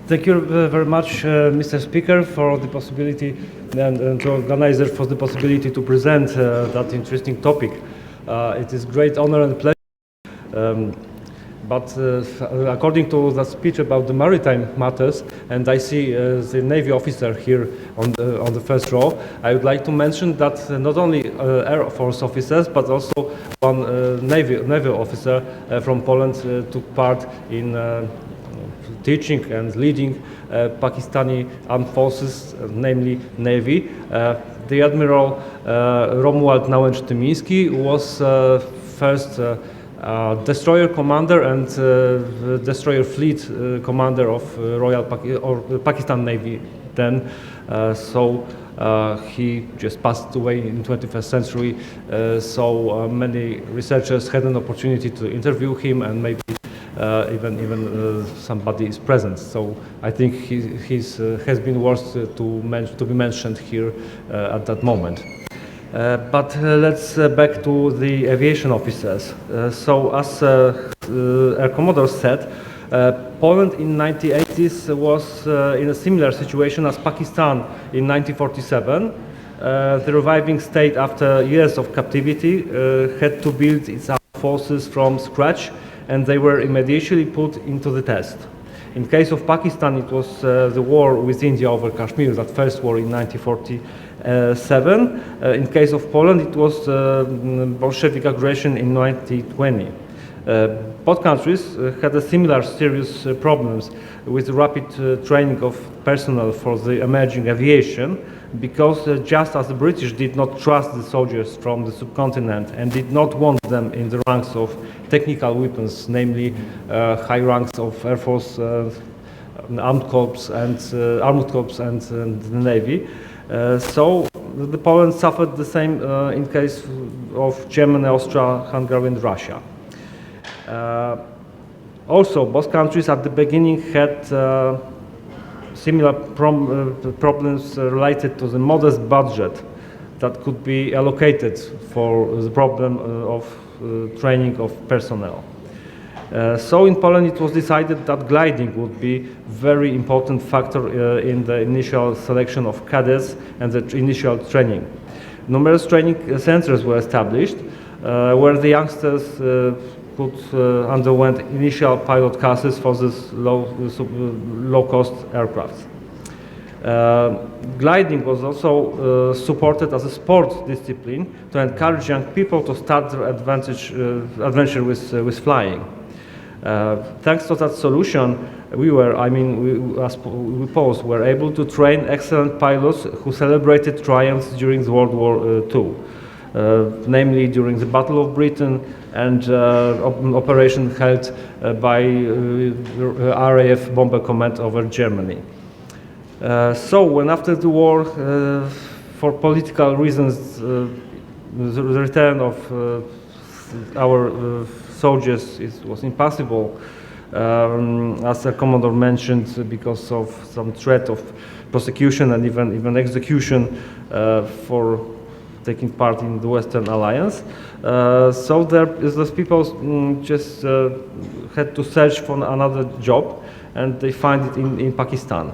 Thank you very much, Mr. Speaker, for the possibility and to organizer for the possibility to present that interesting topic. It is great honor and pleasure. But according to the speech about the maritime matters, and I see the Navy officer here on the first row, I would like to mention that not only Air Force officers, but also one Navy officer from Poland took part in teaching and leading Pakistani armed forces, namely Navy. The Admiral Romuald Nałęcz-Tymiński was first destroyer commander and destroyer fleet commander of Pakistan Navy then. He just passed away in 21st century. Many researchers had an opportunity to interview him, and maybe even somebody is present. So I think he has been worth to be mentioned here at that moment. But let's back to the aviation officers. So as Air Commodore said, Poland in 1980s was in a similar situation as Pakistan in 1947. The reviving state, after years of captivity, had to build its armed forces from scratch, and they were immediately put into the test. In case of Pakistan, it was the war with India over Kashmir, that first war in 1947. In case of Poland, it was Bolshevik aggression in 1920. Both countries had a similar serious problems with the rapid training of personnel for the emerging aviation, because just as the British did not trust the soldiers from the subcontinent and did not want them in the ranks of technical weapons, namely high ranks of Air Force, armed corps and the Navy. So the Poland suffered the same in case of Germany, Austria, Hungary and Russia. Also, both countries at the beginning had similar problems related to the modest budget that could be allocated for the problem of training of personnel. So in Poland it was decided that gliding would be a very important factor in the initial selection of cadets and the initial training. Numerous training centers were established where the youngsters could underwent initial pilot classes for this low-cost aircraft. Gliding was also supported as a sport discipline to encourage young people to start their adventure with flying. Thanks to that solution, we Poles were able to train excellent pilots who celebrated triumphs during World War II. Namely during the Battle of Britain and operation held by RAF Bomber Command over Germany. So when after the war, for political reasons, the return of our soldiers was impossible, as the Commodore mentioned, because of some threat of prosecution and even execution for taking part in the Western Alliance. So those people just had to search for another job, and they find it in Pakistan.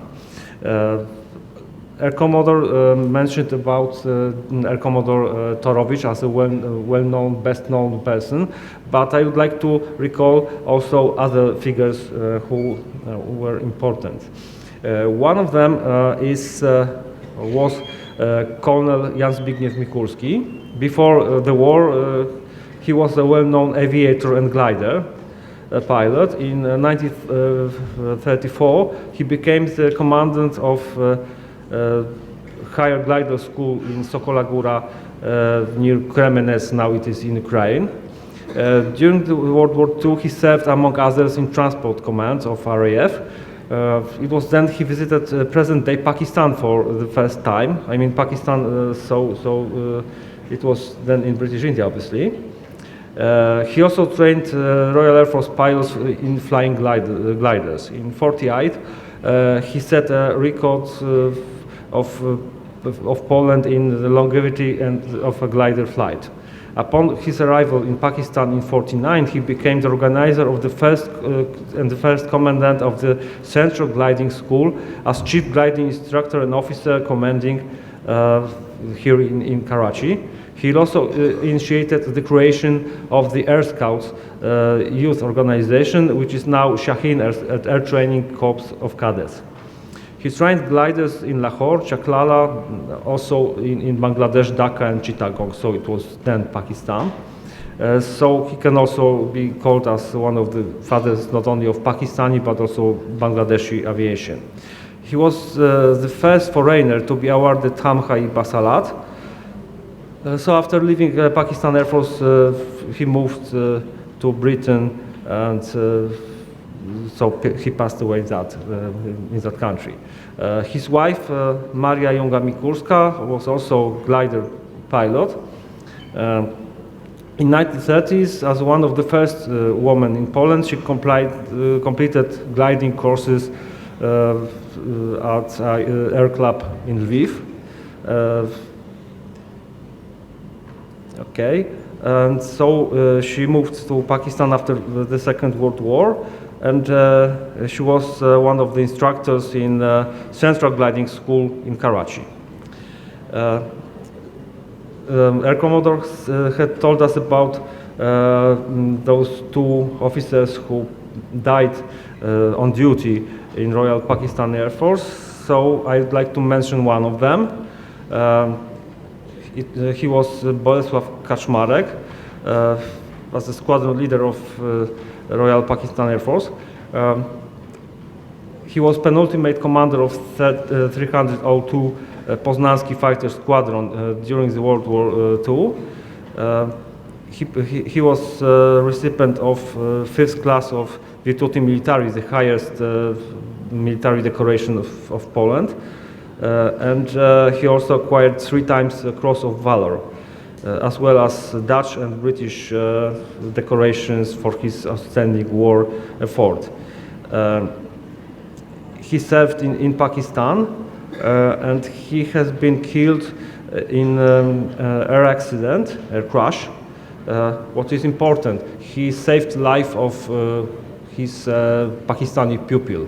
Air Commodore mentioned about Air Commodore Torowicz as a well-known, best-known person, but I would like to recall also other figures who were important. One of them was Colonel Jan Zbigniew Mikulski. Before the war, he was a well-known aviator and glider pilot. In 1934, he became the commandant of higher glider school in Sokola Góra near Kremenets, now it is in Ukraine. During the World War II, he served among others in transport command of RAF. It was then he visited present-day Pakistan for the first time. I mean Pakistan, it was then in British India, obviously. He also trained Royal Air Force pilots in flying gliders. In 1948, he set a record of Poland in the longevity and of a glider flight. Upon his arrival in Pakistan in 1949, he became the organizer of the first and the first commandant of the Central Gliding School as chief gliding instructor and officer commanding here in Karachi. He also initiated the creation of the Air Scouts youth organization, which is now Shaheen Air Training Corps of Cadets. He trained gliders in Lahore, Chaklala, also in Bangladesh, Dhaka and Chittagong, so it was then Pakistan. So he can also be called as one of the fathers not only of Pakistani but also Bangladeshi aviation. He was the first foreigner to be awarded Tamha-i Basalat. So after leaving Pakistan Air Force, he moved to Britain, and so he passed away in that country. His wife, Maria Jonga-Mikulska, was also glider pilot. In 1930s, as one of the first women in Poland, she completed gliding courses at Air Club in Lviv. Okay, and so she moved to Pakistan after the Second World War, and she was one of the instructors in Central Gliding School in Karachi. Air Commodore had told us about those two officers who died on duty in Royal Pakistani Air Force, so I'd like to mention one of them. He was Bolesław Kaczmarek, as the squadron leader of Royal Pakistan Air Force. He was penultimate commander of 302 Poznański Fighter Squadron during the World War II. He was recipient of 5th class of Virtuti Militari, the highest military decoration of Poland. And he also acquired 3 times the Cross of Valor, as well as Dutch and British decorations for his outstanding war effort. He served in Pakistan, and he has been killed in air accident, air crash. What is important, he saved the life of his Pakistani pupil.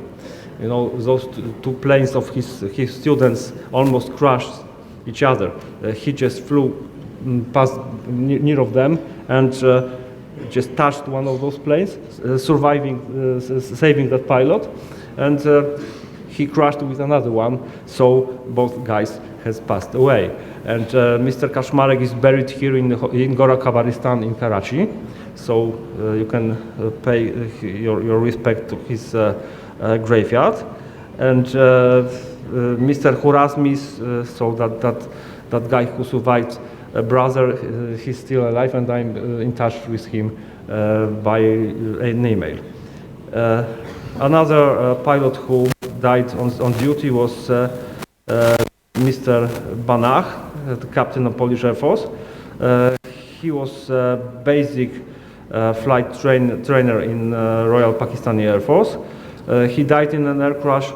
You know, those two planes of his students almost crashed each other. He just flew past near of them and just touched one of those planes, saving that pilot, and he crashed with another one, so both guys has passed away. And Mr. Kaczmarek is buried here in Gora Kabaristan in Karachi, so you can pay your respect to his graveyard. And Mr. Khurasmis, so that guy who survived a brother, he's still alive, and I'm in touch with him by an email. Another pilot who died on duty was Mr. Banach, the captain of Polish Air Force. He was basic flight trainer in Royal Pakistani Air Force. He died in an air crash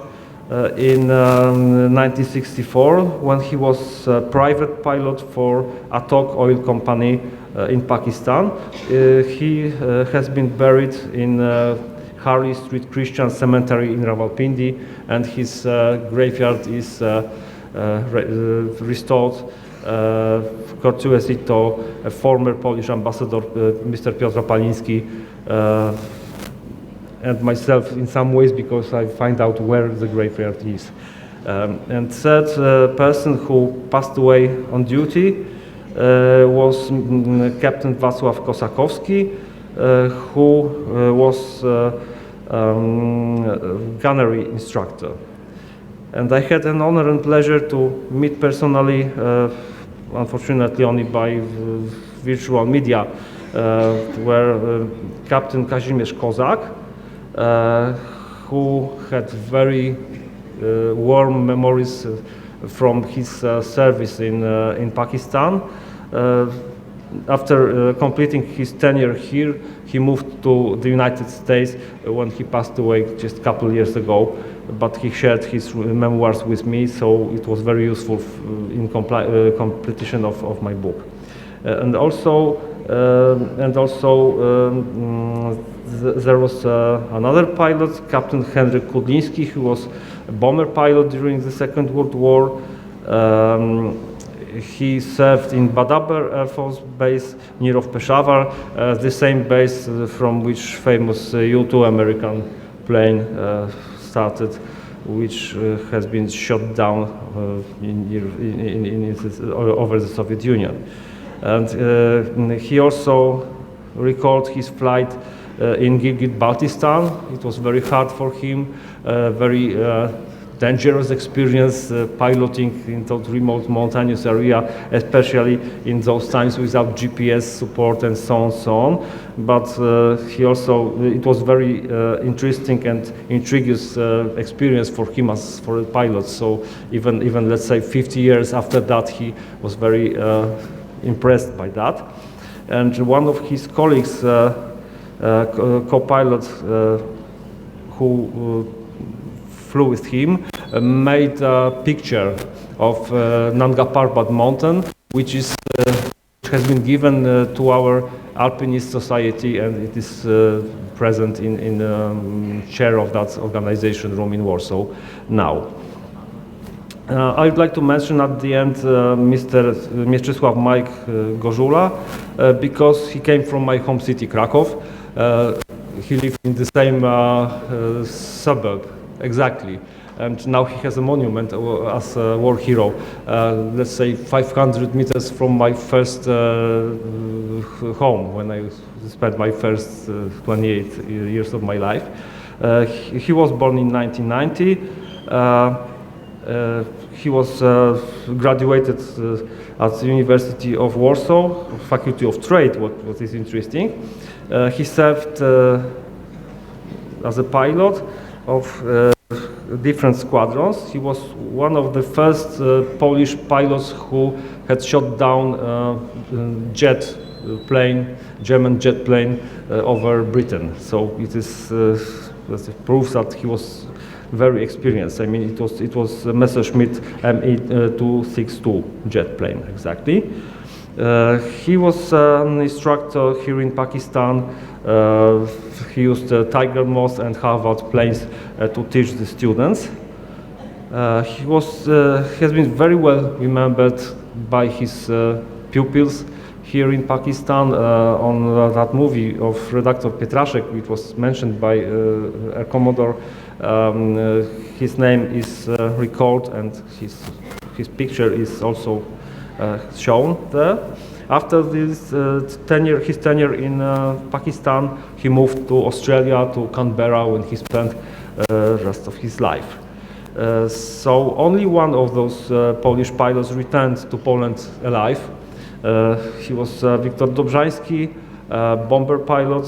in 1964 when he was a private pilot for Atok Oil Company in Pakistan. He has been buried in Harley Street Christian Cemetery in Rawalpindi, and his graveyard is restored courteously to a former Polish ambassador, Mr. Piotr Paliński, and myself in some ways, because I find out where the graveyard is. And third person who passed away on duty was Captain Wacław Kosakowski, who was gunnery instructor. And I had an honor and pleasure to meet personally, unfortunately only by virtual media, where Captain Kazimierz Kozak, who had very warm memories from his service in Pakistan. After completing his tenure here, he moved to the United States when he passed away just a couple of years ago. But he shared his memoirs with me, so it was very useful in completion of my book. And also there was another pilot, Captain Henryk Kudliński, who was a bomber pilot during the Second World War. He served in Badaber Air Force Base near of Peshawar, the same base from which famous U-2 American plane started, which has been shot down over the Soviet Union. And he also recalled his flight in Gilgit-Baltistan. It was very hard for him, very dangerous experience piloting in that remote mountainous area, especially in those times without GPS support and so on. But he also, it was very interesting and intriguing experience for him as for a pilot. So even let's say 50 years after that, he was very impressed by that. And one of his colleagues, co-pilot who flew with him, made a picture of Nanga Parbat mountain, which has been given to our Alpinist Society, and it is present in chair of that organization room in Warsaw now. I would like to mention at the end Mr. Mieczysław Mike Gorzula, because he came from my home city, Cracow. He lived in the same suburb, exactly. And now he has a monument as a war hero, let's say 500 meters from my first home, when I spent my first 28 years of my life. He was born in 1990. He was graduated at the University of Warsaw, Faculty of Trade, what is interesting. He served as a pilot of different squadrons. He was one of the first Polish pilots who had shot down jet plane, German jet plane over Britain. So it is proves that he was very experienced. I mean, it was a Messerschmitt Me-262 jet plane, exactly. He was an instructor here in Pakistan. He used Tiger Moth and Harvard planes to teach the students. He has been very well remembered by his pupils here in Pakistan. On that movie of Redaktor Pietraszek, which was mentioned by Air Commodore, his name is recalled, and his picture is also shown there. After this his tenure in Pakistan, he moved to Australia, to Canberra, when he spent the rest of his life. So only one of those Polish pilots returned to Poland alive. He was Wiktor Dobrzański, bomber pilot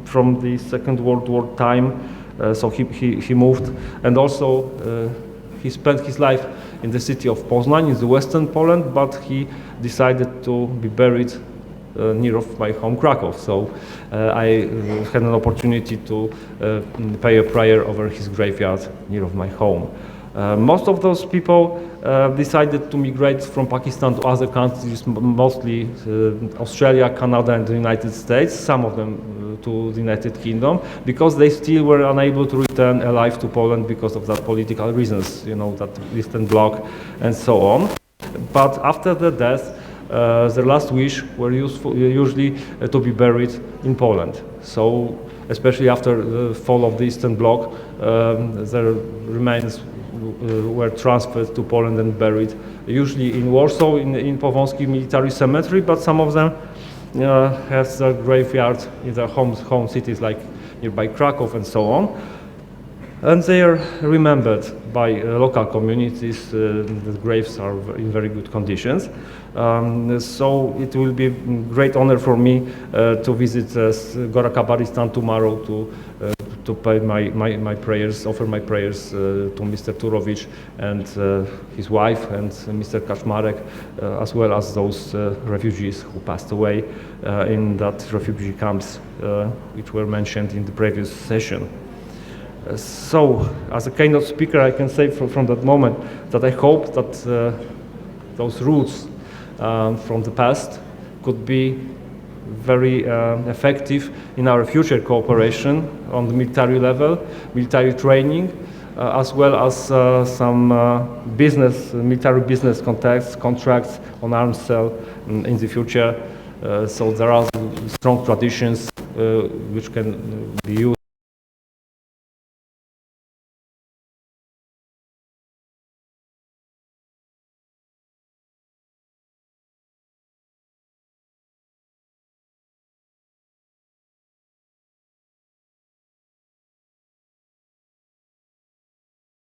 from the Second World War time. So he moved, and also he spent his life in the city of Poznań, in the western Poland, but he decided to be buried near of my home, Cracow. So I had an opportunity to pay a prayer over his graveyard near of my home. Most of those people decided to migrate from Pakistan to other countries, mostly Australia, Canada, and the United States, some of them to the United Kingdom, because they still were unable to return alive to Poland because of that political reasons, you know, that Eastern Bloc and so on. But after their death, their last wish were usually to be buried in Poland. So, especially after the fall of the Eastern Bloc, their remains were transferred to Poland and buried, usually in Warsaw, in Powązki Military Cemetery, but some of them have their graveyard in their home cities, like nearby Cracow and so on. And they are remembered by local communities. The graves are in very good conditions. So it will be a great honor for me to visit Gora Kabaristan tomorrow to pay my prayers, offer my prayers to Mr. Turowicz and his wife and Mr. Kaczmarek, as well as those refugees who passed away in that refugee camps which were mentioned in the previous session. So, as a keynote speaker, I can say from that moment that I hope that those roots from the past could be very effective in our future cooperation on the military level, military training, as well as some military business contacts, contracts on arms sale in the future. So there are strong traditions which can be used